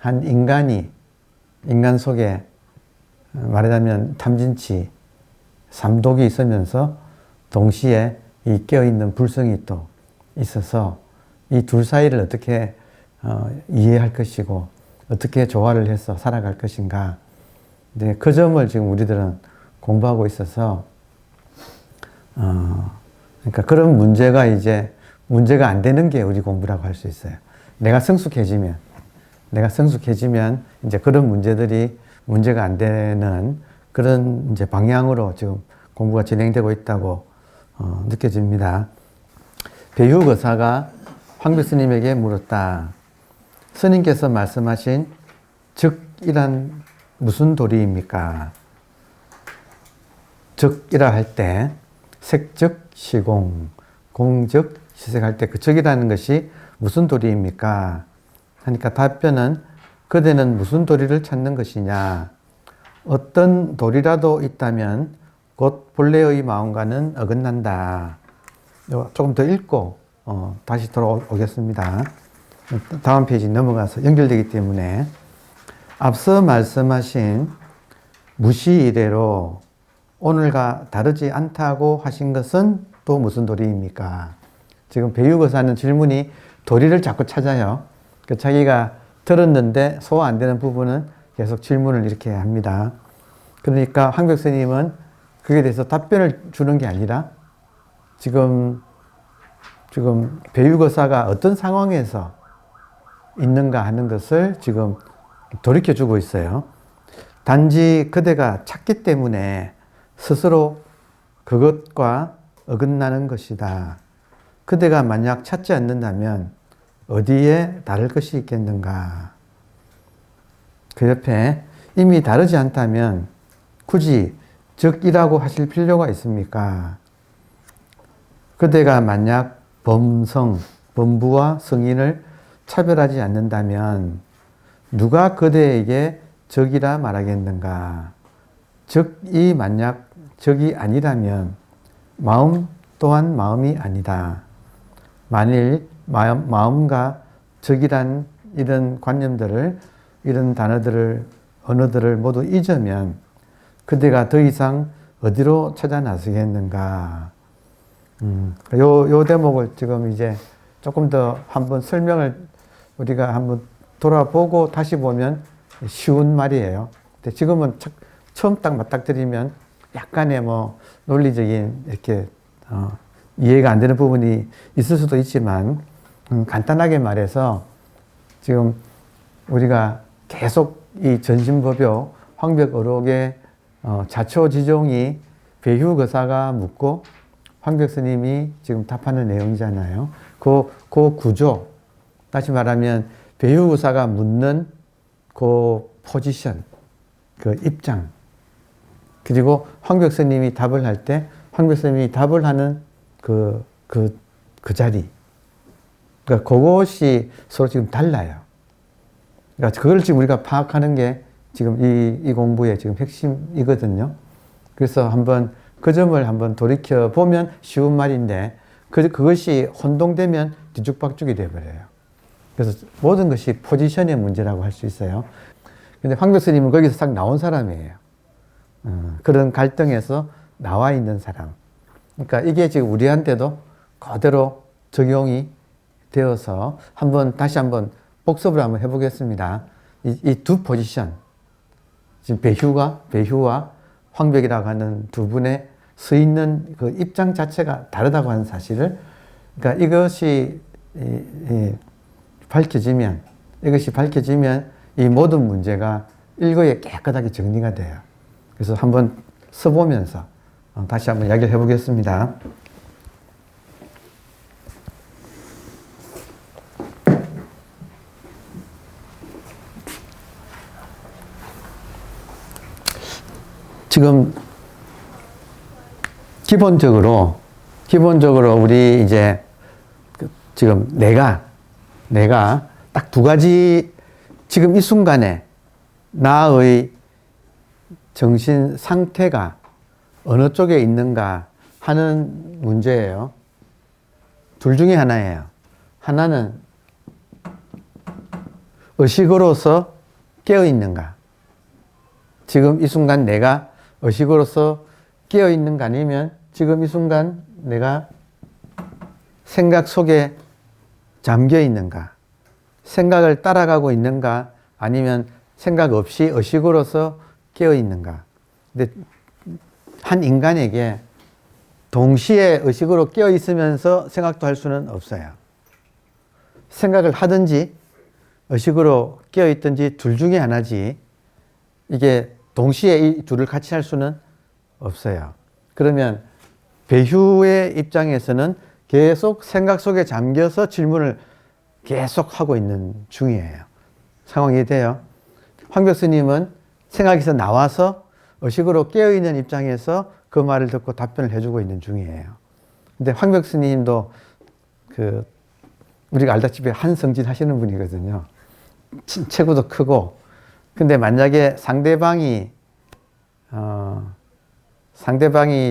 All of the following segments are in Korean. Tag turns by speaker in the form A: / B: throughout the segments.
A: 한 인간 속에 말하자면 탐진치, 삼독이 있으면서 동시에 이 깨어있는 불성이 또 있어서 이 둘 사이를 어떻게 이해할 것이고 어떻게 조화를 해서 살아갈 것인가. 네, 그 점을 지금 우리들은 공부하고 있어서 그러니까 그런 문제가 이제 문제가 안 되는 게 우리 공부라고 할 수 있어요. 내가 성숙해지면 이제 그런 문제들이 문제가 안 되는 그런 이제 방향으로 지금 공부가 진행되고 있다고 느껴집니다. 배유거사가 황비 스님에게 물었다. 스님께서 말씀하신 즉이란 무슨 도리입니까? 즉이라 할 때 색즉 시공, 공즉 시색할 때 그 즉이라는 것이 무슨 도리입니까? 하니까 답변은 그대는 무슨 도리를 찾는 것이냐? 어떤 도리라도 있다면 곧 본래의 마음과는 어긋난다. 조금 더 읽고 다시 돌아오겠습니다. 다음 페이지 넘어가서 연결되기 때문에 앞서 말씀하신 무시 이래로 오늘과 다르지 않다고 하신 것은 또 무슨 도리입니까? 지금 배유거사는 질문이 도리를 자꾸 찾아요. 자기가 들었는데 소화 안 되는 부분은 계속 질문을 이렇게 합니다. 그러니까 황벽 스님은 그에 대해서 답변을 주는 게 아니라 지금 배유거사가 어떤 상황에서 있는가 하는 것을 지금 돌이켜주고 있어요. 단지 그대가 찾기 때문에 스스로 그것과 어긋나는 것이다. 그대가 만약 찾지 않는다면 어디에 다를 것이 있겠는가. 그 옆에 이미 다르지 않다면 굳이 즉이라고 하실 필요가 있습니까? 그대가 만약 범부와 성인을 차별하지 않는다면 누가 그대에게 적이라 말하겠는가? 적이 만약 적이 아니라면 마음 또한 마음이 아니다. 만일 마음과 적이란 이런 관념들을, 이런 단어들을, 언어들을 모두 잊으면 그대가 더 이상 어디로 찾아 나서겠는가? 요 대목을 지금 이제 조금 더 한번 설명을 우리가 한번 돌아보고 다시 보면 쉬운 말이에요. 근데 지금은 처음 딱 맞닥뜨리면 약간의 뭐 논리적인 이렇게 이해가 안 되는 부분이 있을 수도 있지만 간단하게 말해서 지금 우리가 계속 이 전신법요 황벽어록의 자초지종이 배유거사가 묻고 황벽 스님이 지금 답하는 내용이잖아요. 그 구조, 다시 말하면 배유거사가 묻는 그 포지션, 그 입장, 그리고 황벽 스님이 답을 할 때 황벽 스님이 답을 하는 그 자리, 그러니까 그것이 서로 지금 달라요. 그러니까 그걸 지금 우리가 파악하는 게 지금 이 공부의 지금 핵심이거든요. 그래서 한번 그 점을 한번 돌이켜 보면 쉬운 말인데 그것이 혼동되면 뒤죽박죽이 되어버려요. 그래서 모든 것이 포지션의 문제라고 할 수 있어요. 근데 황벽 스님은 거기서 싹 나온 사람이에요. 그런 갈등에서 나와 있는 사람. 그러니까 이게 지금 우리한테도 그대로 적용이 되어서 다시 한번 복습을 한번 해보겠습니다. 이 두 포지션, 지금 배휴와 황벽이라고 하는 두 분의 서 있는 그 입장 자체가 다르다고 하는 사실을, 그러니까 이것이 밝혀지면 이 모든 문제가 일거에 깨끗하게 정리가 돼요. 그래서 한번 써보면서 다시 한번 이야기를 해보겠습니다. 지금 기본적으로 우리 이제 지금 내가 딱 두 가지 지금 이 순간에 나의 정신 상태가 어느 쪽에 있는가 하는 문제예요. 둘 중에 하나예요. 하나는 의식으로서 깨어 있는가? 지금 이 순간 내가 의식으로서 깨어 있는가? 아니면 지금 이 순간 내가 생각 속에 잠겨 있는가? 생각을 따라가고 있는가? 아니면 생각 없이 의식으로서 깨어 있는가? 근데 한 인간에게 동시에 의식으로 깨어 있으면서 생각도 할 수는 없어요. 생각을 하든지 의식으로 깨어 있든지 둘 중에 하나지, 이게 동시에 이 둘을 같이 할 수는 없어요. 그러면 배휴의 입장에서는 계속 생각 속에 잠겨서 질문을 계속 하고 있는 중이에요. 상황이 이해돼요? 황벽 스님은 생각에서 나와서 의식으로 깨어있는 입장에서 그 말을 듣고 답변을 해주고 있는 중이에요. 근데 황벽 스님도 우리가 알다시피 한성진 하시는 분이거든요. 체구도 크고. 근데 만약에 상대방이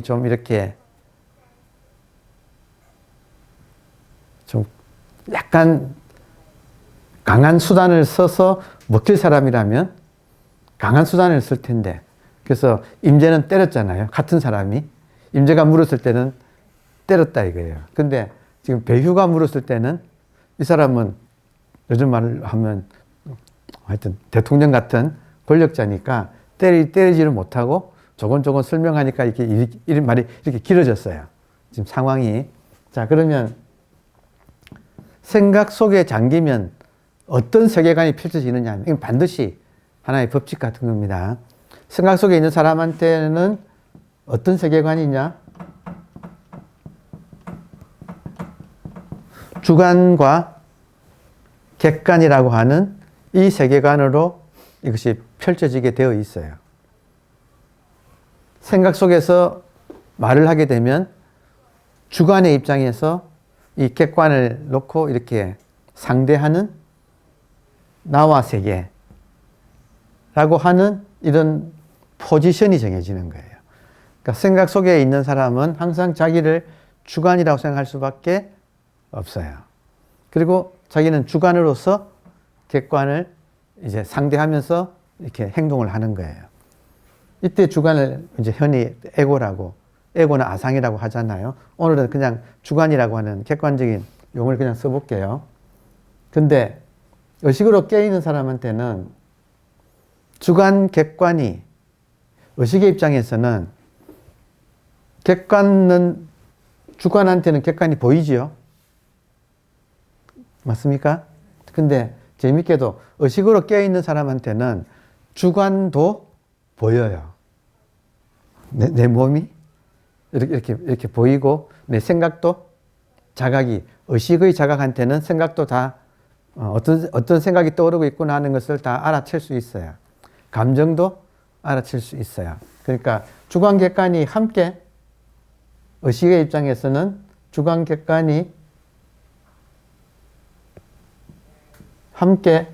A: 좀 이렇게 좀 약간 강한 수단을 써서 먹힐 사람이라면 강한 수단을 쓸 텐데, 그래서 임재는 때렸잖아요. 같은 사람이. 임재가 물었을 때는 때렸다 이거예요. 근데 지금 배휴가 물었을 때는 이 사람은 요즘 말을 하면 하여튼 대통령 같은 권력자니까 때리지를 못하고 조곤조곤 설명하니까 이런 말이 이렇게 길어졌어요. 지금 상황이. 자, 그러면 생각 속에 잠기면 어떤 세계관이 펼쳐지느냐. 이건 반드시 하나의 법칙 같은 겁니다. 생각 속에 있는 사람한테는 어떤 세계관이냐? 주관과 객관이라고 하는 이 세계관으로 이것이 펼쳐지게 되어 있어요. 생각 속에서 말을 하게 되면 주관의 입장에서 이 객관을 놓고 이렇게 상대하는 나와 세계라고 하는 이런 포지션이 정해지는 거예요. 그러니까 생각 속에 있는 사람은 항상 자기를 주관이라고 생각할 수밖에 없어요. 그리고 자기는 주관으로서 객관을 이제 상대하면서 이렇게 행동을 하는 거예요. 이때 주관을 이제 흔히 에고나 아상이라고 하잖아요. 오늘은 그냥 주관이라고 하는 객관적인 용어를 그냥 써볼게요. 근데 의식으로 깨어있는 사람한테는 주관, 객관이 의식의 입장에서는 주관한테는 객관이 보이지요? 맞습니까? 근데 재밌게도 의식으로 깨어있는 사람한테는 주관도 보여요. 내 몸이 이렇게 보이고 내 생각도 의식의 자각한테는 생각도 다 어떤 생각이 떠오르고 있구나 하는 것을 다 알아챌 수 있어요. 감정도 알아챌 수 있어요. 그러니까 주관, 객관이 함께 의식의 입장에서는 주관, 객관이 함께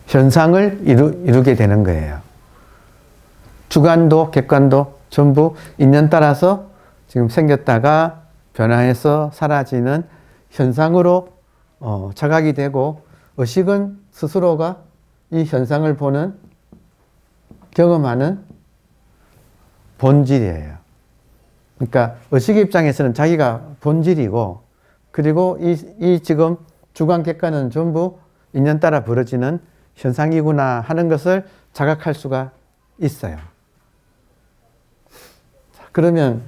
A: 현상을 이루게 되는 거예요. 주관도 객관도 전부 인연 따라서 지금 생겼다가 변화해서 사라지는 현상으로 자각이 되고, 의식은 스스로가 이 현상을 보는, 경험하는 본질이에요. 그러니까 의식의 입장에서는 자기가 본질이고, 그리고 이 지금 주관 객관은 전부 인연 따라 벌어지는 현상이구나 하는 것을 자각할 수가 있어요. 그러면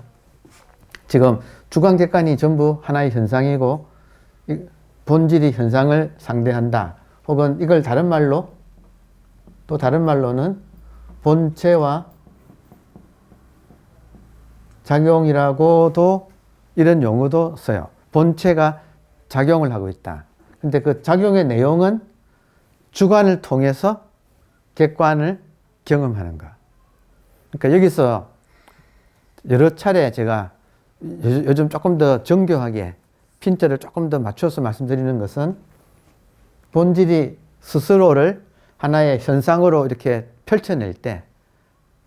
A: 지금 주관 객관이 전부 하나의 현상이고 본질이 현상을 상대한다. 혹은 이걸 다른 말로는 본체와 작용이라고도 이런 용어도 써요. 본체가 작용을 하고 있다. 근데 그 작용의 내용은 주관을 통해서 객관을 경험하는 것. 그러니까 여기서 여러 차례 제가 요즘 조금 더 정교하게 핀트를 조금 더 맞춰서 말씀드리는 것은, 본질이 스스로를 하나의 현상으로 이렇게 펼쳐낼 때,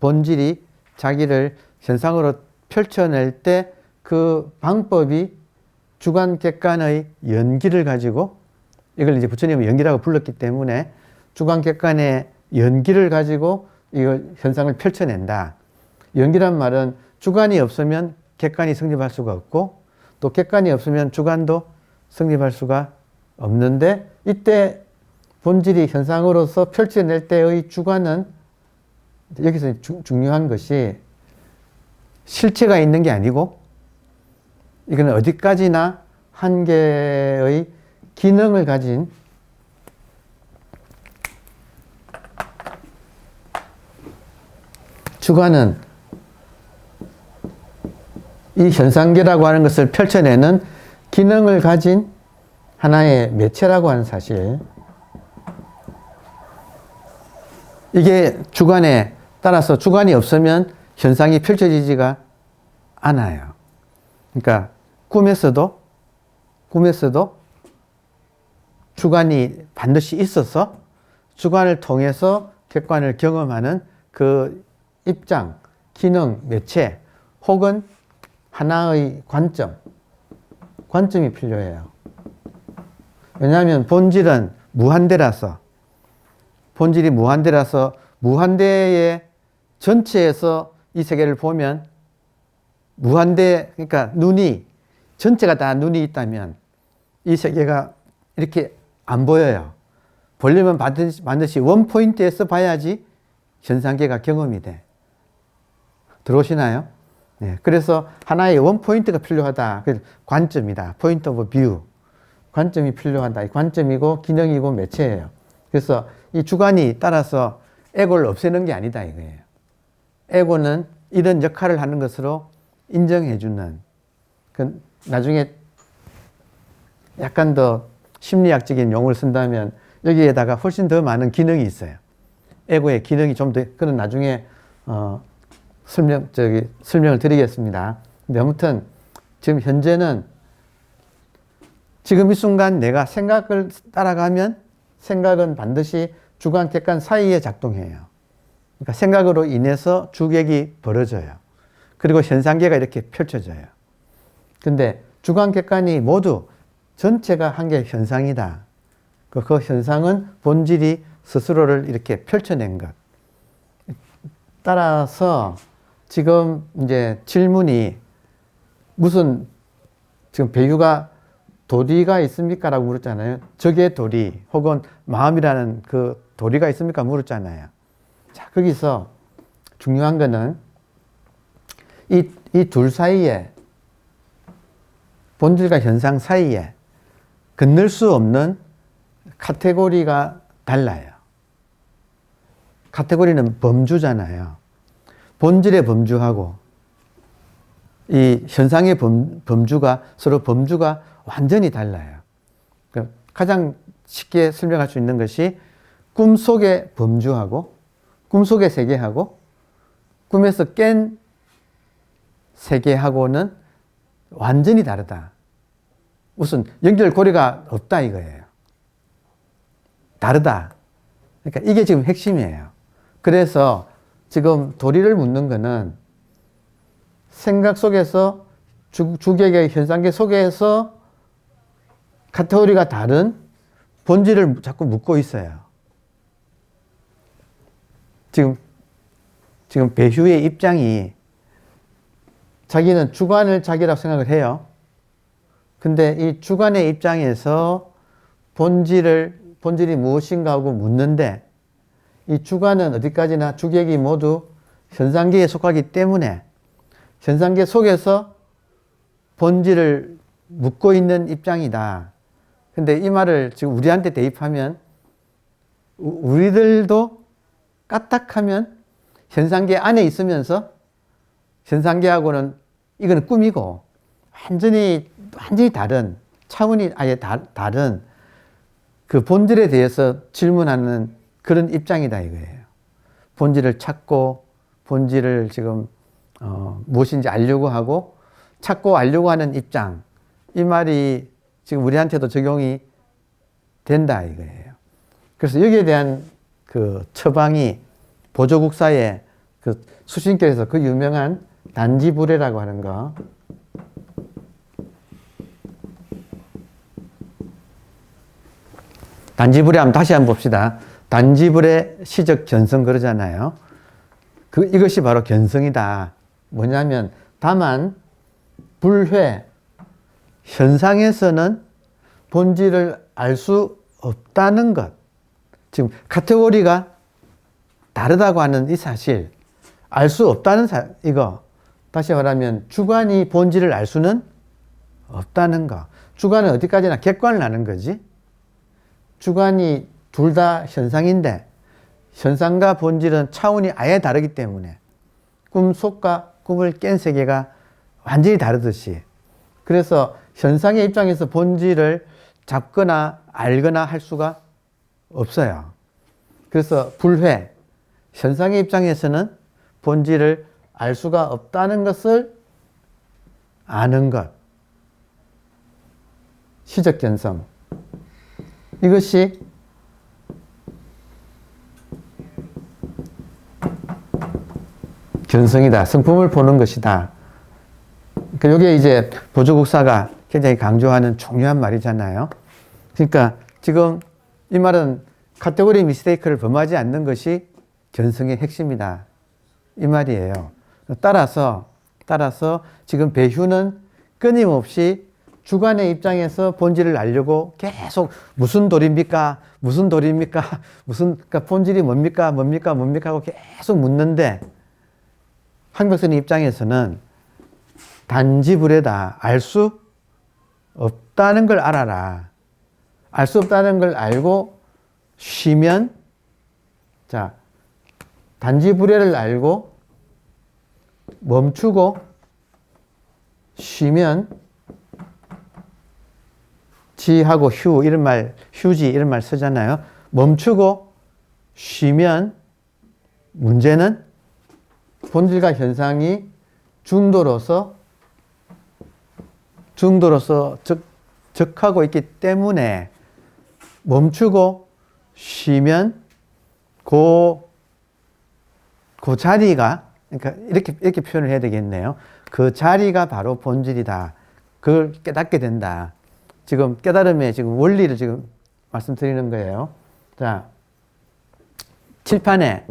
A: 본질이 자기를 현상으로 펼쳐낼 때 그 방법이 주관 객관의 연기를 가지고 이걸 이제 부처님은 연기라고 불렀기 때문에 주관 객관의 연기를 가지고 이걸 현상을 펼쳐낸다. 연기란 말은 주관이 없으면 객관이 성립할 수가 없고 또 객관이 없으면 주관도 성립할 수가 없는데 이때 본질이 현상으로서 펼쳐낼 때의 주관은 여기서 중요한 것이 실체가 있는 게 아니고 이거는 어디까지나 한 개의 기능을 가진 주관은 이 현상계라고 하는 것을 펼쳐내는 기능을 가진 하나의 매체라고 하는 사실. 이게 주관에 따라서 주관이 없으면 현상이 펼쳐지지가 않아요. 그러니까 꿈에서도 주관이 반드시 있어서 주관을 통해서 객관을 경험하는 그 입장, 기능, 매체 혹은 하나의 관점이 필요해요. 왜냐하면 본질은 무한대라서 본질이 무한대라서 무한대의 전체에서 이 세계를 보면 무한대, 그러니까 눈이 전체가 다 눈이 있다면 이 세계가 이렇게 안 보여요. 보려면 반드시 원포인트에서 봐야지 현상계가 경험이 돼. 들어오시나요? 네, 그래서 하나의 원포인트가 필요하다. 관점이다. 포인트 오브 뷰. 관점이 필요하다. 이 관점이고 기능이고 매체예요. 그래서 이 주관이 따라서 에고를 없애는 게 아니다 이거예요. 에고는 이런 역할을 하는 것으로 인정해주는, 나중에 약간 더 심리학적인 용어를 쓴다면 여기에다가 훨씬 더 많은 기능이 있어요. 에고의 기능이 좀 더, 그건 나중에 설명을 드리겠습니다. 근데 아무튼 지금 현재는 지금 이 순간 내가 생각을 따라가면 생각은 반드시 주관, 객관 사이에 작동해요. 그러니까 생각으로 인해서 주객이 벌어져요. 그리고 현상계가 이렇게 펼쳐져요. 근데 주관, 객관이 모두 전체가 한 개의 현상이다. 그 현상은 본질이 스스로를 이렇게 펼쳐낸 것. 따라서 지금 이제 질문이 무슨 지금 배유가 도리가 있습니까? 라고 물었잖아요. 적의 도리 혹은 마음이라는 그 도리가 있습니까? 물었잖아요. 자, 거기서 중요한 거는 이 둘 사이에 본질과 현상 사이에 건널 수 없는 카테고리가 달라요. 카테고리는 범주잖아요. 본질의 범주하고 이 현상의 범주가 서로 범주가 완전히 달라요. 가장 쉽게 설명할 수 있는 것이 꿈속의 범주하고 꿈속의 세계하고 꿈에서 깬 세계하고는 완전히 다르다. 무슨 연결고리가 없다 이거예요. 다르다. 그러니까 이게 지금 핵심이에요. 그래서 지금 도리를 묻는 거는 생각 속에서 주객의 현상계 속에서 카테고리가 다른 본질을 자꾸 묻고 있어요. 지금 배휴의 입장이 자기는 주관을 자기라고 생각을 해요. 근데 이 주관의 입장에서 본질이 무엇인가 하고 묻는데 이 주관은 어디까지나 주객이 모두 현상계에 속하기 때문에 현상계 속에서 본질을 묻고 있는 입장이다. 근데 이 말을 지금 우리한테 대입하면 우리들도 까딱하면 현상계 안에 있으면서 현상계하고는 이거는 꿈이고 완전히 다른 차원이 아예 다른 그 본질에 대해서 질문하는 그런 입장이다 이거예요. 본질을 찾고 본질을 지금 무엇인지 알려고 하고 찾고 알려고 하는 입장. 이 말이 지금 우리한테도 적용이 된다 이거예요. 그래서 여기에 대한 그 처방이 보조국사의 그 수신께서 그 유명한 단지불해라고 하는 거. 단지불에 한번 다시 한번 봅시다. 단지불의 시적 견성 그러잖아요. 이것이 바로 견성이다. 뭐냐면 다만 불회 현상에서는 본질을 알 수 없다는 것. 지금 카테고리가 다르다고 하는 이 사실, 알 수 없다는 이거. 다시 말하면 주관이 본질을 알 수는 없다는 거. 주관은 어디까지나 객관을 아는 거지. 주관이 둘 다 현상인데 현상과 본질은 차원이 아예 다르기 때문에 꿈속과 꿈을 깬 세계가 완전히 다르듯이, 그래서 현상의 입장에서 본질을 잡거나 알거나 할 수가 없어요. 그래서 불회, 현상의 입장에서는 본질을 알 수가 없다는 것을 아는 것. 시적 견성. 이것이 견성이다. 성품을 보는 것이다. 그러니까 이게 이제 보조국사가 굉장히 강조하는 중요한 말이잖아요. 그러니까 지금 이 말은 카테고리 미스테이크를 범하지 않는 것이 견성의 핵심이다. 이 말이에요. 따라서 지금 배휴는 끊임없이 주관의 입장에서 본질을 알려고 계속 무슨 도리입니까? 무슨 도리입니까? 그러니까 본질이 뭡니까? 하고 계속 묻는데 황백선의 입장에서는 단지불에다 알 수 없다는 걸 알아라. 알 수 없다는 걸 알고 쉬면, 자, 단지불에를 알고 멈추고 쉬면, 지하고 휴 이런 말, 휴지 이런 말 쓰잖아요. 멈추고 쉬면 문제는 본질과 현상이 중도로서 적하고 있기 때문에 멈추고 쉬면 그 자리가, 그러니까 이렇게 표현을 해야 되겠네요. 그 자리가 바로 본질이다. 그걸 깨닫게 된다. 지금 깨달음의 지금 원리를 지금 말씀드리는 거예요. 자, 칠판에,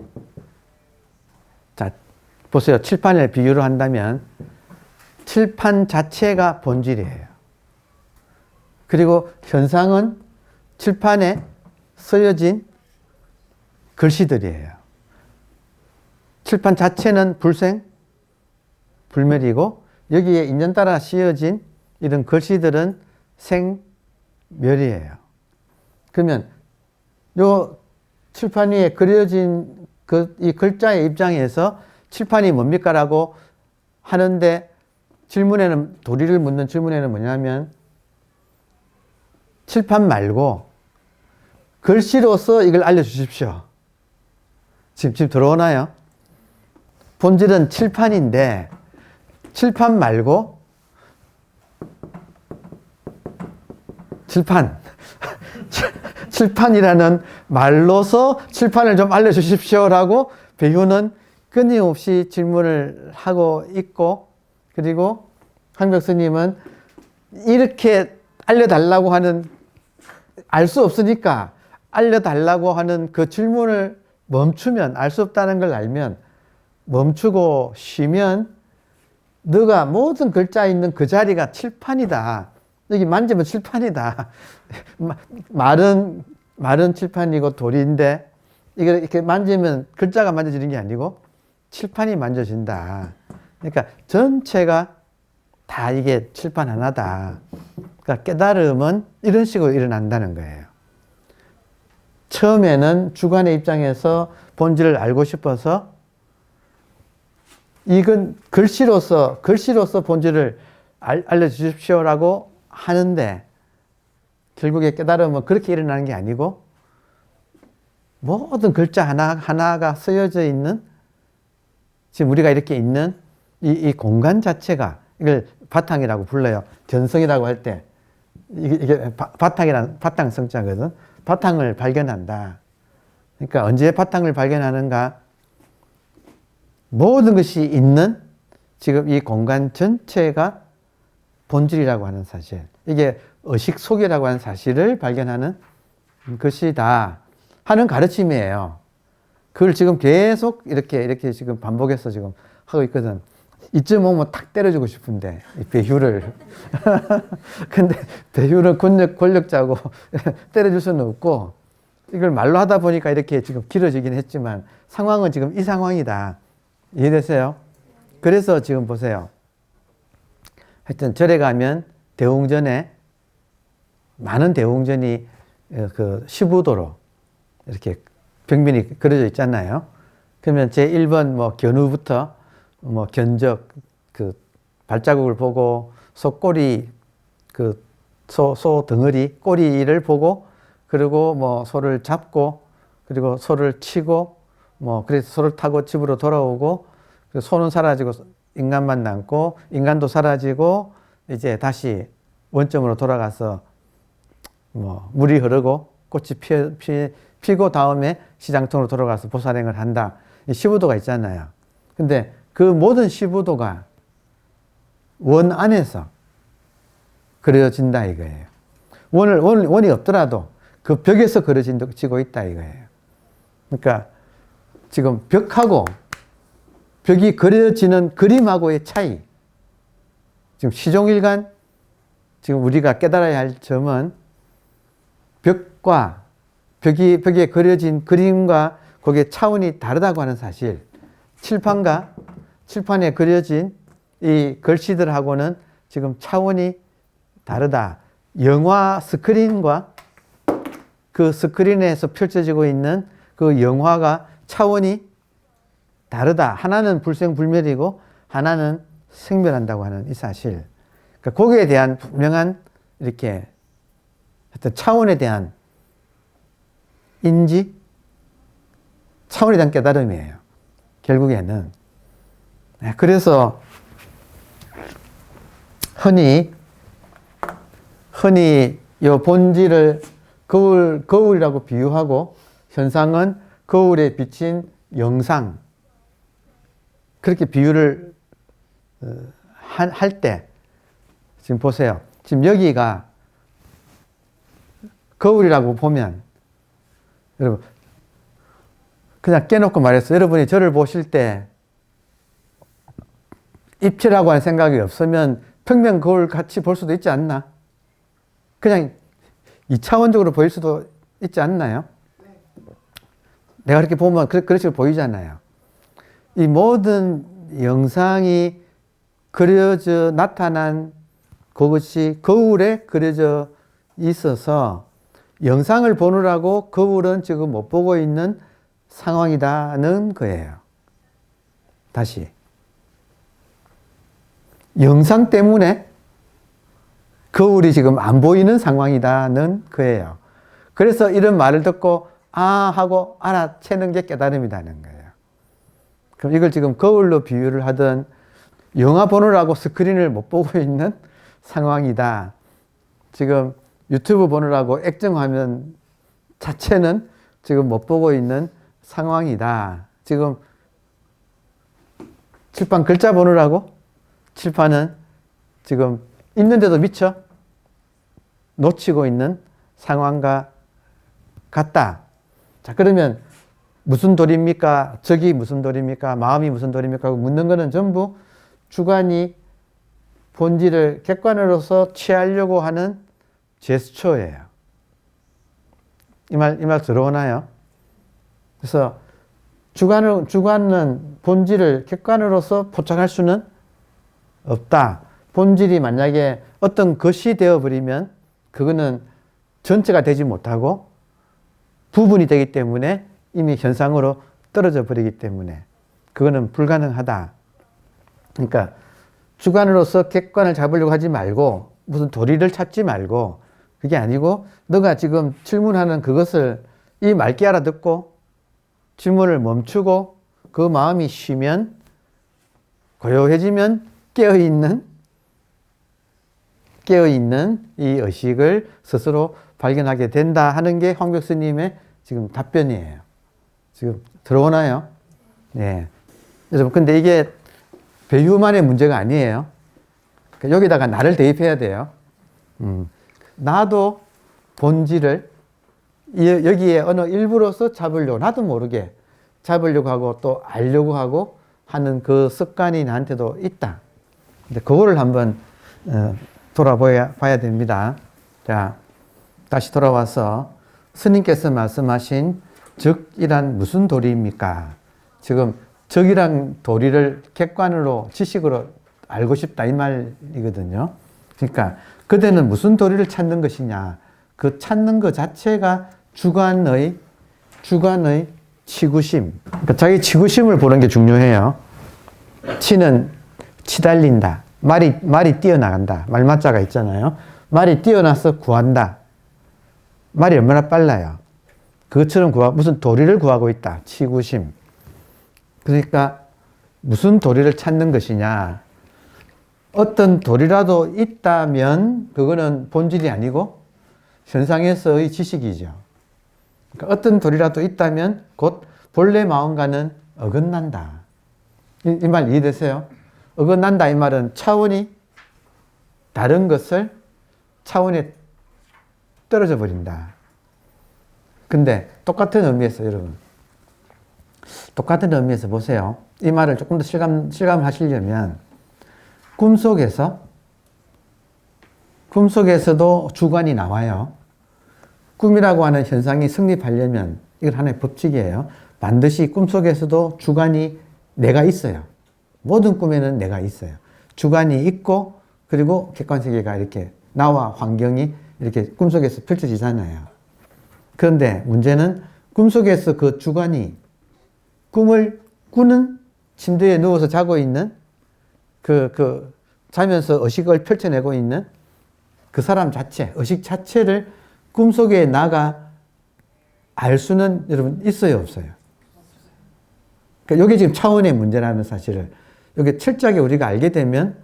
A: 자, 보세요. 칠판을 비유로 한다면 칠판 자체가 본질이에요. 그리고 현상은 칠판에 쓰여진 글씨들이에요. 칠판 자체는 불생, 불멸이고 여기에 인연 따라 씌어진 이런 글씨들은 생멸이에요. 그러면 요 칠판 위에 그려진 이 글자의 입장에서 칠판이 뭡니까? 라고 하는데 질문에는, 도리를 묻는 질문에는 뭐냐면 칠판 말고 글씨로서 이걸 알려주십시오. 지금 들어오나요? 본질은 칠판인데 칠판 말고 칠판이라는 말로서 칠판을 좀 알려주십시오라고 배우는 끊임없이 질문을 하고 있고, 그리고 황벽 스님은 이렇게 알려달라고 하는, 알 수 없으니까 알려달라고 하는 그 질문을 멈추면, 알 수 없다는 걸 알면 멈추고 쉬면 너가 모든 글자 있는 그 자리가 칠판이다. 여기 만지면 칠판이다. 말은 칠판이고 돌인데 이게 이렇게 만지면 글자가 만져지는 게 아니고 칠판이 만져진다. 그러니까 전체가 다 이게 칠판 하나다. 그러니까 깨달음은 이런 식으로 일어난다는 거예요. 처음에는 주관의 입장에서 본질을 알고 싶어서 이건 글씨로서 본질을 알려주십시오라고 하는데 결국에 깨달음은 그렇게 일어나는 게 아니고 모든 글자 하나가 쓰여져 있는, 지금 우리가 이렇게 있는 이 공간 자체가, 이걸 바탕이라고 불러요. 견성이라고 할 때 이게 바탕 성자거든. 바탕을 발견한다. 그러니까 언제 바탕을 발견하는가? 모든 것이 있는 지금 이 공간 전체가 본질이라고 하는 사실, 이게 의식속이라고 하는 사실을 발견하는 것이다 하는 가르침이에요. 그걸 지금 계속 이렇게 지금 반복해서 지금 하고 있거든. 이쯤 오면 탁 때려주고 싶은데, 이 배휴를. 근데 배휴는 권력자고 때려줄 수는 없고, 이걸 말로 하다 보니까 이렇게 지금 길어지긴 했지만, 상황은 지금 이 상황이다. 이해되세요? 그래서 지금 보세요. 하여튼 절에 가면 대웅전에 많은 대웅전이 그 시부도로 이렇게 벽면이 그려져 있잖아요. 그러면 제1번 뭐 견우부터 뭐 견적 그 발자국을 보고 소꼬리 그 소 덩어리 꼬리를 보고 그리고 뭐 소를 잡고 그리고 소를 치고 뭐 그래서 소를 타고 집으로 돌아오고 소는 사라지고 인간만 남고 인간도 사라지고 이제 다시 원점으로 돌아가서 뭐 물이 흐르고 꽃이 피고 다음에 시장통으로 돌아가서 보살행을 한다. 이 시부도가 있잖아요. 근데 그 모든 시부도가 원 안에서 그려진다 이거예요. 원이 없더라도 그 벽에서 그려지고 있다 이거예요. 그러니까 지금 벽하고 벽이 그려지는 그림하고의 차이. 지금 시종일관 지금 우리가 깨달아야 할 점은 벽과 벽에 그려진 그림과 거기에 차원이 다르다고 하는 사실. 칠판에 그려진 이 글씨들하고는 지금 차원이 다르다. 영화 스크린과 그 스크린에서 펼쳐지고 있는 그 영화가 차원이 다르다. 하나는 불생불멸이고 하나는 생멸한다고 하는 이 사실. 그러니까 거기에 대한 분명한 이렇게 어떤 차원에 대한 인지, 차원에 대한 깨달음이에요. 결국에는. 그래서 흔히 이 본질을 거울이라고 비유하고 현상은 거울에 비친 영상. 그렇게 비유를 할 때 지금 보세요. 지금 여기가 거울이라고 보면 여러분 그냥 깨놓고 말해서 여러분이 저를 보실 때 입체라고 하는 생각이 없으면 평면 거울 같이 볼 수도 있지 않나? 그냥 2차원적으로 보일 수도 있지 않나요? 내가 그렇게 보면 그런 식으로 보이잖아요. 이 모든 영상이 그려져 나타난 그것이 거울에 그려져 있어서 영상을 보느라고 거울은 지금 못 보고 있는 상황이다는 거예요. 다시. 영상 때문에 거울이 지금 안 보이는 상황이다는 거예요. 그래서 이런 말을 듣고 아 하고 알아채는 게 깨달음이라는 거예요. 그럼 이걸 지금 거울로 비유를 하든 영화 보느라고 스크린을 못 보고 있는 상황이다. 지금 유튜브 보느라고 액정화면 자체는 지금 못 보고 있는 상황이다. 지금 칠판 글자 보느라고 칠판은 지금 있는데도 미처 놓치고 있는 상황과 같다. 자, 그러면 무슨 도리입니까? 적이 무슨 도리입니까? 마음이 무슨 도리입니까? 묻는 거는 전부 주관이 본질을 객관으로서 취하려고 하는 제스처예요. 이 말 들어오나요? 그래서 주관은 본질을 객관으로서 포착할 수는 없다. 본질이 만약에 어떤 것이 되어버리면 그거는 전체가 되지 못하고 부분이 되기 때문에 이미 현상으로 떨어져 버리기 때문에 그거는 불가능하다. 그러니까 주관으로서 객관을 잡으려고 하지 말고 무슨 도리를 찾지 말고 그게 아니고 너가 지금 질문하는 그것을 이 맑게 알아듣고 질문을 멈추고 그 마음이 쉬면 고요해지면 깨어있는 이 의식을 스스로 발견하게 된다 하는 게 황벽 스님의 지금 답변이에요. 지금 들어오나요? 네. 여러분, 근데 이게 배유만의 문제가 아니에요. 여기다가 나를 대입해야 돼요. 나도 본질을 여기에 어느 일부로서 잡으려고, 나도 모르게 잡으려고 하고 또 알려고 하고 하는 그 습관이 나한테도 있다. 근데 그거를 한번 봐야 됩니다. 자, 다시 돌아와서 스님께서 말씀하신 적이란 무슨 도리입니까? 지금 적이란 도리를 객관으로 지식으로 알고 싶다 이 말이거든요. 그러니까 그대는 무슨 도리를 찾는 것이냐? 그 찾는 것 자체가 주관의 치구심. 그러니까 자기 치구심을 보는 게 중요해요. 치는 치달린다. 말이 뛰어나간다. 말맞자가 있잖아요. 말이 뛰어나서 구한다. 말이 얼마나 빨라요. 그것처럼 무슨 도리를 구하고 있다. 치구심. 그러니까 무슨 도리를 찾는 것이냐. 어떤 도리라도 있다면 그거는 본질이 아니고 현상에서의 지식이죠. 그러니까 어떤 도리라도 있다면 곧 본래 마음과는 어긋난다. 이 말 이해되세요? 어긋난다 이 말은 차원이 다른 것을 차원에 떨어져 버린다. 근데 똑같은 의미에서 여러분, 똑같은 의미에서 보세요. 이 말을 조금 더 실감을 하시려면 꿈속에서도 주관이 나와요. 꿈이라고 하는 현상이 성립하려면 이건 하나의 법칙이에요. 반드시 꿈속에서도 주관이 내가 있어요. 모든 꿈에는 내가 있어요. 주관이 있고 그리고 객관세계가 이렇게 나와 환경이 이렇게 꿈속에서 펼쳐지잖아요. 그런데 문제는 꿈속에서 그 주관이 꿈을 꾸는 침대에 누워서 자고 있는 자면서 의식을 펼쳐내고 있는 그 사람 자체, 의식 자체를 꿈속에 나가 알 수는 여러분 있어요, 없어요? 그러니까 이게 지금 차원의 문제라는 사실을 여기 철저하게 우리가 알게 되면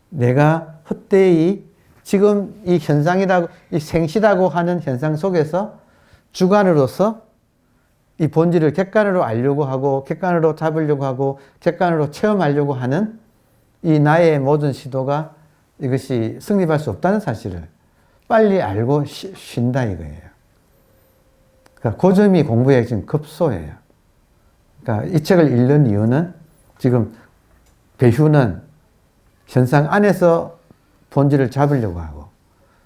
A: 내가 헛되이 지금 이 현상이라고, 이 생시라고 하는 현상 속에서 주관으로서 이 본질을 객관으로 알려고 하고, 객관으로 잡으려고 하고, 객관으로 체험하려고 하는 이 나의 모든 시도가 이것이 성립할 수 없다는 사실을 빨리 알고 쉰다 이거예요. 그러니까 그 점이 공부의 지금 급소예요. 그러니까 이 책을 읽는 이유는 지금 배휴는 현상 안에서 본질을 잡으려고 하고,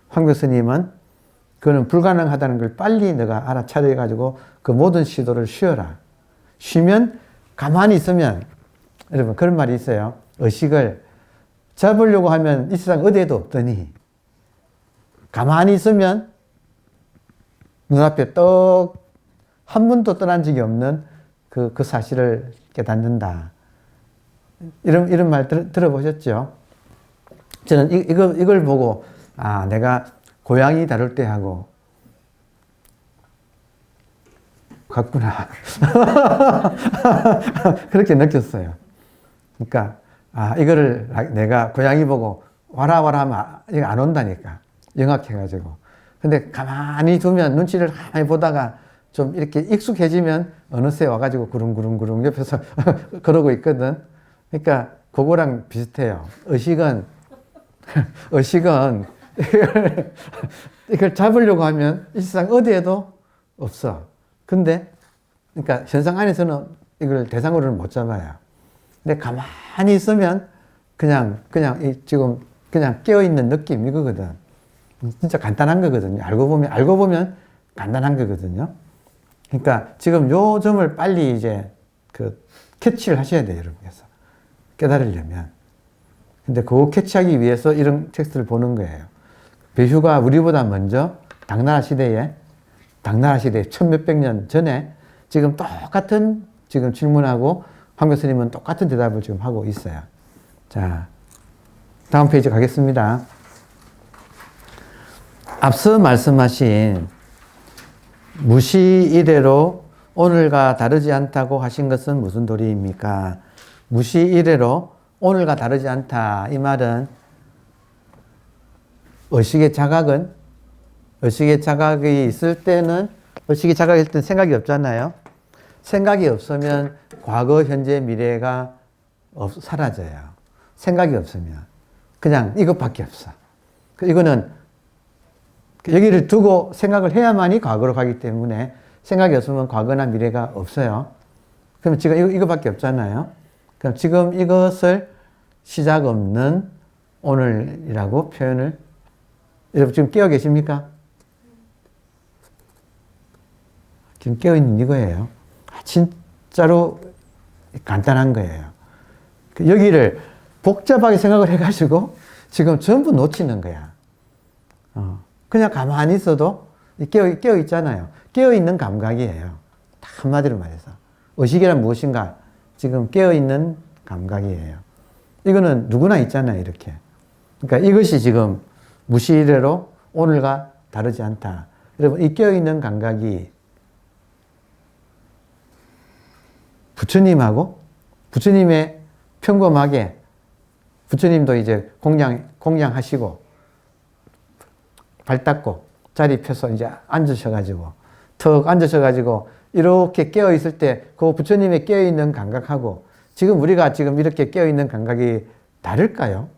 A: 황 교수님은 그거는 불가능하다는 걸 빨리 너가 알아차려가지고 그 모든 시도를 쉬어라. 쉬면 가만히 있으면, 여러분 그런 말이 있어요. 의식을 잡으려고 하면 이 세상 어디에도 없더니 가만히 있으면 눈앞에 떡 한 번도 떠난 적이 없는 그 사실을 깨닫는다. 이런 말 들어보셨죠? 저는 이걸 보고, 아, 내가 고양이 다룰 때 하고 같구나. 그렇게 느꼈어요. 그러니까, 아, 이거를 내가 고양이 보고 와라 하면 이거 안 온다니까. 영악해가지고. 근데 가만히 두면 눈치를 가만히 보다가 좀 이렇게 익숙해지면 어느새 와가지고 구릉구릉 옆에서 그러고 있거든. 그러니까 그거랑 비슷해요. 의식은 이걸 잡으려고 하면 이 세상 어디에도 없어. 근데 그러니까 현상 안에서는 이걸 대상으로는 못 잡아요. 근데 가만히 있으면 그냥 지금 그냥 깨어있는 느낌 이거거든. 진짜 간단한 거거든요. 알고 보면 간단한 거거든요. 그러니까 지금 요 점을 빨리 이제 캐치를 하셔야 돼요, 여러분께서. 깨달으려면. 근데 그거 캐치하기 위해서 이런 텍스트를 보는 거예요. 배휴가 우리보다 먼저 당나라 시대에 천몇백 년 전에 지금 똑같은 지금 질문하고 황 교수님은 똑같은 대답을 지금 하고 있어요. 자, 다음 페이지 가겠습니다. 앞서 말씀하신 무시 이래로 오늘과 다르지 않다고 하신 것은 무슨 도리입니까? 무시 이래로 오늘과 다르지 않다. 이 말은 의식의 자각이 있을 때는 생각이 없잖아요. 생각이 없으면 과거, 현재, 미래가 사라져요. 생각이 없으면. 그냥 이것밖에 없어. 이거는 여기를 두고 생각을 해야만이 과거로 가기 때문에 생각이 없으면 과거나 미래가 없어요. 그럼 지금 이거밖에 없잖아요. 그럼 지금 이것을 시작 없는 오늘이라고 표현을, 여러분 지금 깨어 계십니까? 지금 깨어있는 이거예요. 진짜로 간단한 거예요. 여기를 복잡하게 생각을 해가지고 지금 전부 놓치는 거야. 그냥 가만히 있어도 깨어 있잖아요. 깨어 있는 감각이에요. 한마디로 말해서. 의식이란 무엇인가? 지금 깨어 있는 감각이에요. 이거는 누구나 있잖아요, 이렇게. 그러니까 이것이 지금 무시이래로 오늘과 다르지 않다. 여러분, 이 깨어 있는 감각이 부처님하고 부처님의 평범하게 부처님도 이제 공양하시고 발 닦고 자리 펴서 이제 앉으셔가지고 턱 앉으셔가지고 이렇게 깨어 있을 때 그 부처님의 깨어 있는 감각하고 지금 우리가 지금 이렇게 깨어 있는 감각이 다를까요?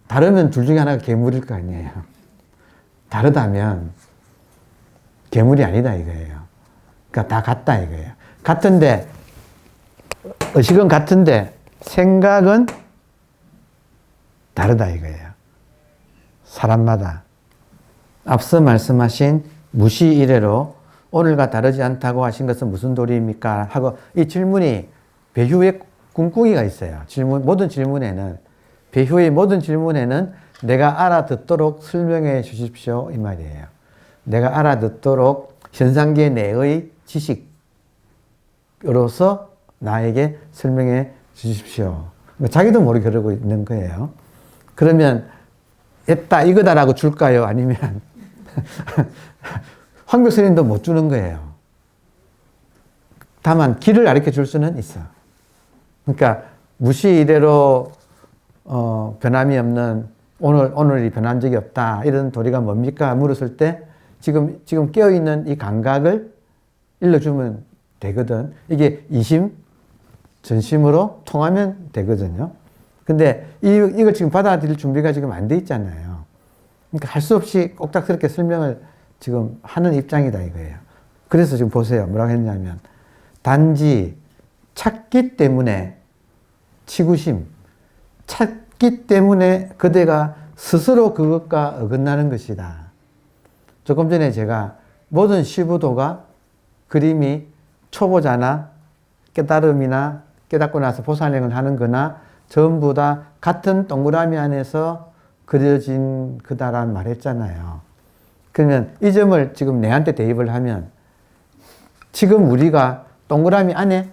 A: 다르면 둘 중에 하나가 괴물일 거 아니에요. 다르다면 괴물이 아니다 이거예요. 그러니까 다 같다 이거예요. 같은데 의식은 같은데 생각은 다르다 이거예요. 사람마다. 앞서 말씀하신 무시 이래로 오늘과 다르지 않다고 하신 것은 무슨 도리입니까? 하고 이 질문이 배후에 꿍꿍이가 있어요. 모든 질문에는 배후의 모든 질문에는 내가 알아듣도록 설명해 주십시오 이 말이에요. 내가 알아듣도록 현상계 내의 지식으로서 나에게 설명해 주십시오. 자기도 모르게 그러고 있는 거예요. 그러면 했다 이거다라고 줄까요? 아니면 황벽스님도 못 주는 거예요. 다만 길을 가르쳐 줄 수는 있어. 그러니까 무시 이래로 변함이 없는 오늘이 변한 적이 없다. 이런 도리가 뭡니까? 물었을 때 지금 깨어있는 이 감각을 일러주면 되거든. 이게 이심, 전심으로 통하면 되거든요. 근데 이걸 지금 받아들일 준비가 지금 안 돼 있잖아요. 그러니까 할 수 없이 꼭딱스럽게 설명을 지금 하는 입장이다 이거예요. 그래서 지금 보세요. 뭐라고 했냐면 단지 찾기 때문에 치구심, 찾기 때문에 그대가 스스로 그것과 어긋나는 것이다. 조금 전에 제가 모든 시부도가 그림이 초보자나 깨달음이나 깨닫고 나서 보살행을 하는 거나 전부 다 같은 동그라미 안에서 그려진 그다란 말했잖아요. 그러면 이 점을 지금 내한테 대입을 하면 지금 우리가 동그라미 안에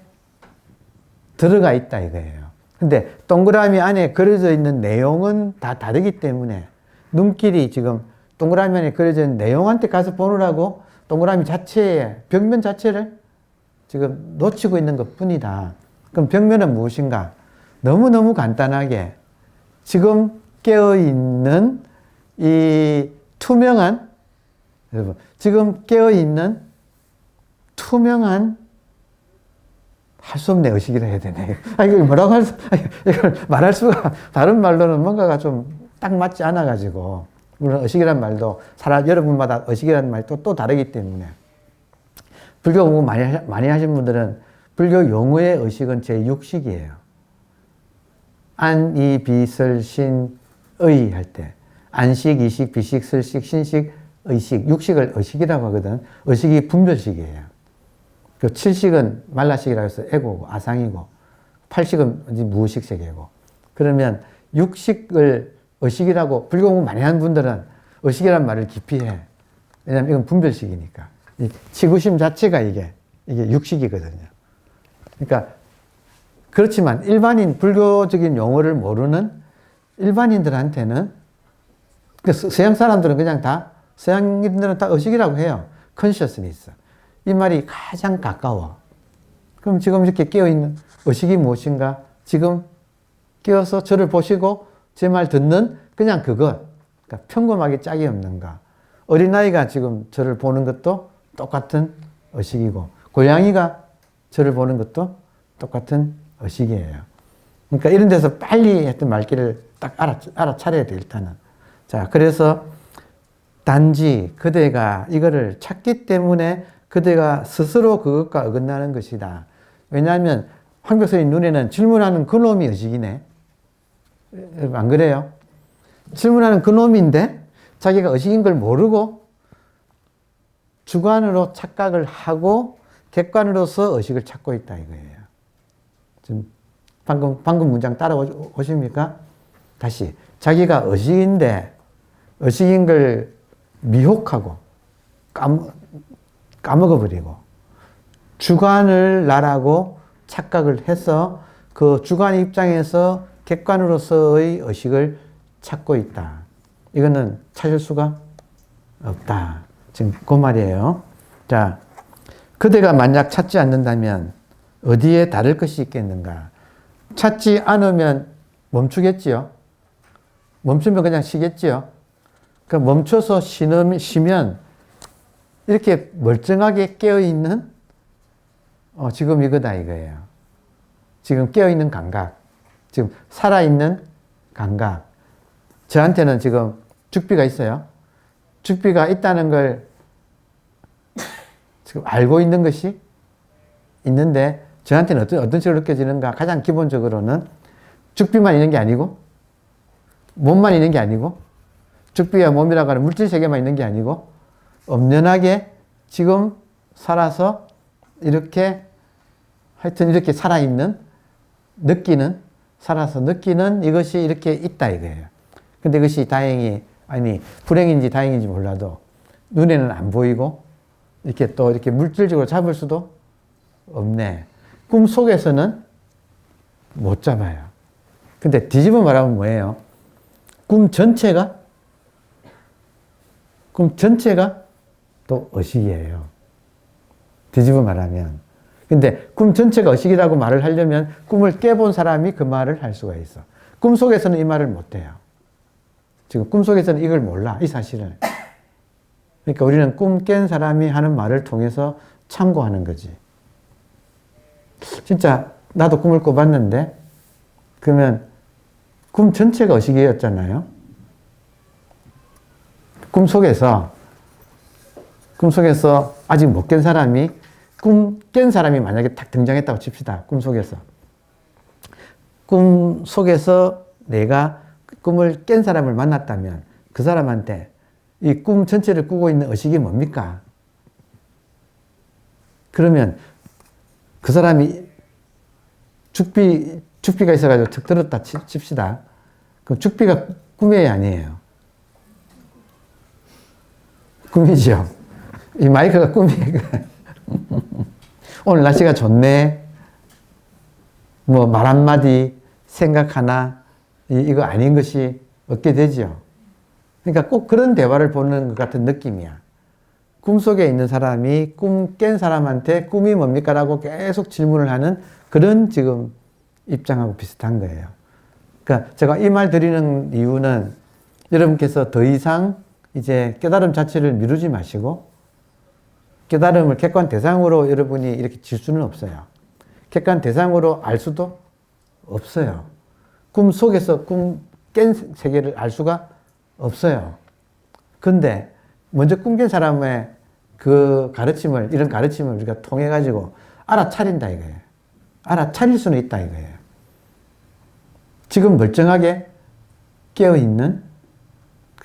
A: 들어가 있다 이거예요. 근데 동그라미 안에 그려져 있는 내용은 다 다르기 때문에 눈길이 지금 동그라미 안에 그려져 있는 내용한테 가서 보느라고 동그라미 자체에 벽면 자체를 지금 놓치고 있는 것 뿐이다. 그럼 벽면은 무엇인가? 너무너무 간단하게 지금 깨어있는 이 투명한, 여러분, 지금 깨어있는 투명한 할 수 없네, 의식이라 해야 되네. 이걸 뭐라고 이걸 말할 수가, 다른 말로는 뭔가가 좀 딱 맞지 않아가지고. 물론 의식이란 말도 여러분마다 의식이란 말도 또 다르기 때문에. 불교 공부 많이 하신 분들은 불교 용어의 의식은 제6식이에요. 안, 이, 비, 설, 신, 의 할 때. 안식, 이식, 비식, 설식, 신식, 의식. 6식을 의식이라고 하거든. 의식이 분별식이에요. 그 7식은 말라식이라고 해서 애고고, 아상이고, 8식은 무의식 세계고. 그러면 6식을 의식이라고, 불교 공부 많이 하는 분들은 의식이라는 말을 깊이 해. 왜냐면 이건 분별식이니까. 이 치구심 자체가 이게 6식이거든요. 그러니까, 그렇지만 일반인, 불교적인 용어를 모르는 일반인들한테는, 서양 사람들은 그냥 서양인들은 다 의식이라고 해요. consciousness. 이 말이 가장 가까워. 그럼 지금 이렇게 깨어있는 의식이 무엇인가? 지금 깨어서 저를 보시고 제 말 듣는 그냥 그것. 그러니까 평범하게 짝이 없는가. 어린아이가 지금 저를 보는 것도 똑같은 의식이고, 고양이가 저를 보는 것도 똑같은 의식이에요. 그러니까 이런 데서 빨리 했던 말귀를 딱 알아차려야 돼, 일단은. 자, 그래서 단지 그대가 이거를 찾기 때문에 그대가 스스로 그것과 어긋나는 것이다. 왜냐하면 황백서의 눈에는 질문하는 그놈이 의식이네. 안 그래요? 질문하는 그놈인데 자기가 의식인 걸 모르고 주관으로 착각을 하고 객관으로서 의식을 찾고 있다 이거예요. 지금 방금 문장 따라오십니까? 다시 자기가 의식인데 의식인 걸 미혹하고 까먹어버리고 주관을 나라고 착각을 해서 그 주관 입장에서 객관으로서의 의식을 찾고 있다. 이거는 찾을 수가 없다. 지금 그 말이에요. 자, 그대가 만약 찾지 않는다면 어디에 다를 것이 있겠는가? 찾지 않으면 멈추겠지요. 멈추면 그냥 쉬겠지요. 그러니까 멈춰서 쉬면 이렇게 멀쩡하게 깨어있는 지금 이거다 이거예요. 지금 깨어있는 감각. 지금 살아있는 감각. 저한테는 지금 죽비가 있어요. 죽비가 있다는 걸 지금 알고 있는 것이 있는데 저한테는 어떤 식으로 느껴지는가? 가장 기본적으로는 죽비만 있는 게 아니고 몸만 있는 게 아니고 죽비와 몸이라고 하는 물질 세계만 있는 게 아니고 엄연하게 지금 살아서 이렇게 하여튼 이렇게 살아있는 살아서 느끼는 이것이 이렇게 있다 이거예요. 근데 이것이 다행히 불행인지 다행인지 몰라도 눈에는 안 보이고 이렇게 또 이렇게 물질적으로 잡을 수도 없네. 꿈 속에서는 못 잡아요. 근데 뒤집어 말하면 뭐예요? 꿈 전체가 또 의식이에요. 뒤집어 말하면. 근데 꿈 전체가 의식이라고 말을 하려면 꿈을 깨본 사람이 그 말을 할 수가 있어. 꿈속에서는 이 말을 못 해요. 지금 꿈속에서는 이걸 몰라, 이 사실을. 그러니까 우리는 꿈 깬 사람이 하는 말을 통해서 참고하는 거지. 진짜 나도 꿈을 꿔봤는데 그러면 꿈 전체가 의식이었잖아요. 꿈속에서 아직 못 깬 사람이 꿈 깬 사람이 만약에 딱 등장했다고 칩시다. 꿈속에서. 꿈속에서 내가 꿈을 깬 사람을 만났다면 그 사람한테 이 꿈 전체를 꾸고 있는 의식이 뭡니까? 그러면 그 사람이 죽비가 있어가지고 툭 들었다 칩시다. 그럼 죽비가 꿈이에요, 아니에요? 꿈이죠. 이 마이크가 꿈이에요. 오늘 날씨가 좋네. 뭐 말 한마디, 생각 하나, 이거 아닌 것이 없게 되죠. 그러니까 꼭 그런 대화를 보는 것 같은 느낌이야. 꿈속에 있는 사람이 꿈 깬 사람한테 꿈이 뭡니까? 라고 계속 질문을 하는 그런 지금 입장하고 비슷한 거예요. 그러니까 제가 이 말 드리는 이유는 여러분께서 더 이상 이제 깨달음 자체를 미루지 마시고 깨달음을 객관 대상으로 여러분이 이렇게 질 수는 없어요. 객관 대상으로 알 수도 없어요. 꿈 속에서 꿈 깬 세계를 알 수가 없어요. 근데 먼저 꿈 깬 사람의 그 이런 가르침을 우리가 통해가지고 알아차린다 이거예요. 알아차릴 수는 있다 이거예요. 지금 멀쩡하게 깨어있는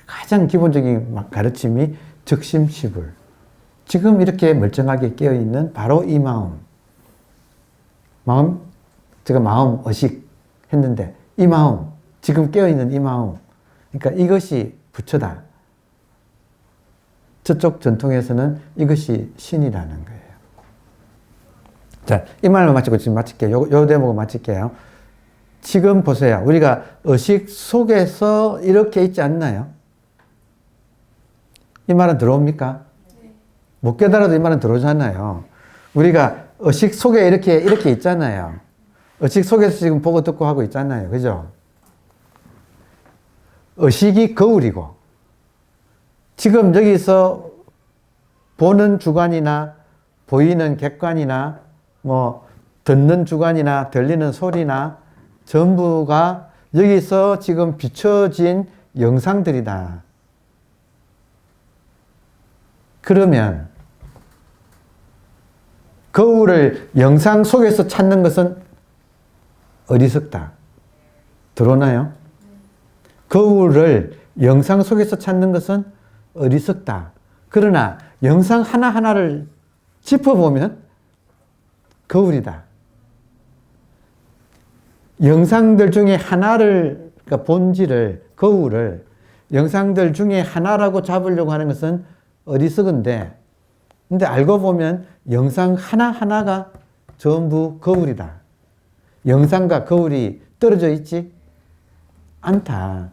A: 가장 기본적인 가르침이 적심시불. 지금 이렇게 멀쩡하게 깨어있는 바로 이 마음. 제가 마음 의식 했는데 이 마음, 지금 깨어있는 이 마음. 그러니까 이것이 부처다. 저쪽 전통에서는 이것이 신이라는 거예요. 자, 이 말만 마치고 지금 마칠게요. 요 대목을 마칠게요. 지금 보세요. 우리가 의식 속에서 이렇게 있지 않나요? 이 말은 들어옵니까? 네. 못 깨달아도 이 말은 들어오잖아요. 우리가 의식 속에 이렇게 있잖아요. 의식 속에서 지금 보고 듣고 하고 있잖아요. 그죠? 의식이 거울이고, 지금 여기서 보는 주관이나 보이는 객관이나 뭐 듣는 주관이나 들리는 소리나 전부가 여기서 지금 비춰진 영상들이다. 그러면 거울을 영상 속에서 찾는 것은 어리석다. 들어오나요? 거울을 영상 속에서 찾는 것은 어리석다. 그러나 영상 하나하나를 짚어보면 거울이다. 영상들 중에 하나를, 그러니까 본질을, 거울을 영상들 중에 하나라고 잡으려고 하는 것은 어리석은데, 근데 알고 보면 영상 하나하나가 전부 거울이다. 영상과 거울이 떨어져 있지 않다.